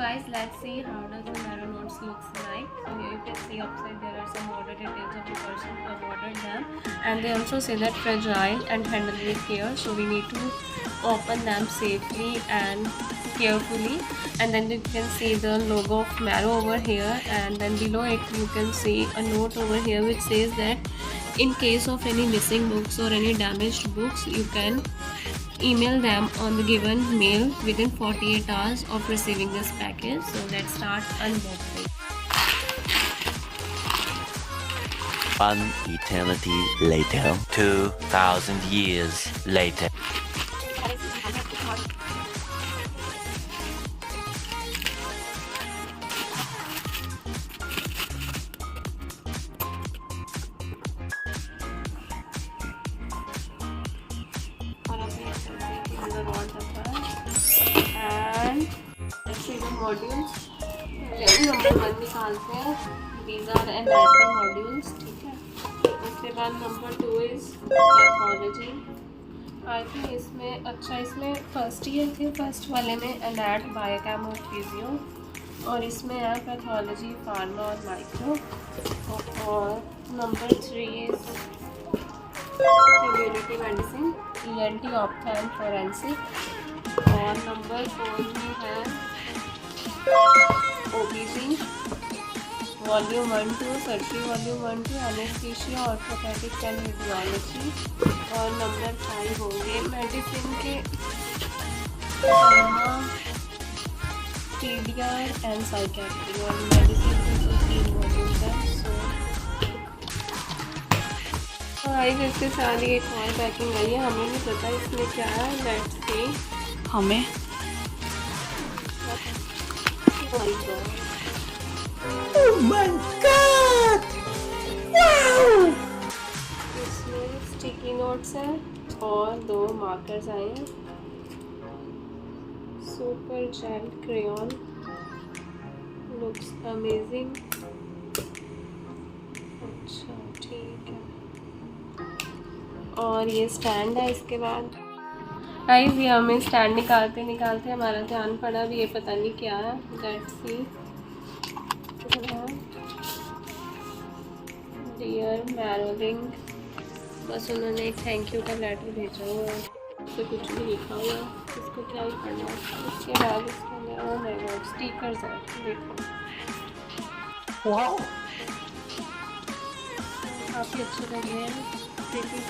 guys, let's see how does the marrow notes looks like. So here you can see upside there are some order details of the person who have ordered them, and they also say that fragile and handle with care, so we need to open them safely and carefully. And then you can see the logo of Marrow over here, and then below it you can see a note over here which says that in case of any missing books or any damaged books, you can email them on the given mail within 48 hours of receiving this package. So let's start unboxing. One eternity later, 2,000 years later. And let's see the modules. Number 1 निकालते हैं. These are anatomy modules. ठीक है. उसके बाद number 2 is pathology. I think इसमें अच्छा इसमें first year थे. फर्स्ट वाले में एनाट, बायोकेम और फिजियो, और इसमें है पैथोलॉजी, फार्मा और माइक्रो. और number 3 is community medicine, ENT, ophtha and forensic. और नंबर 4 में है OBG volume 1-2, surgery volume 1-2, anaesthesia, orthopaedics and radiology. और नंबर 5 होंगे मेडिसिन के पीडियार एंड साइकेट्री. और मेडिसिन के तो 3 वॉल्यूम्स हैं. सो गाइस, इसके साथ ही एक और पैकिंग आई है. हमें नहीं पता इसमें क्या है. Let's see. हमें Oh my God! Wow! इसमें स्टिकी नोट्स हैं और 2 मार्कर्स आए हैं. Super gel crayon, looks amazing. अच्छा, ठीक है. और ये स्टैंड है. इसके बाद गाइस, ये हमें स्टैंड निकालते निकालते हमारा ध्यान पड़ा भी ये पता नहीं क्या है. Let's C. डियर मैरोलिंग, बस उन्होंने एक थैंक यू का लेटर भेजा हुआ है. तो कुछ भी लिखा हुआ है. इसको क्या ही पढ़ना है. उसके बाद इसके अंदर ओ माय गॉड स्टिकर्स है. देखो, वाओ, काफ़ी अच्छे लगे हैं. प्रिटी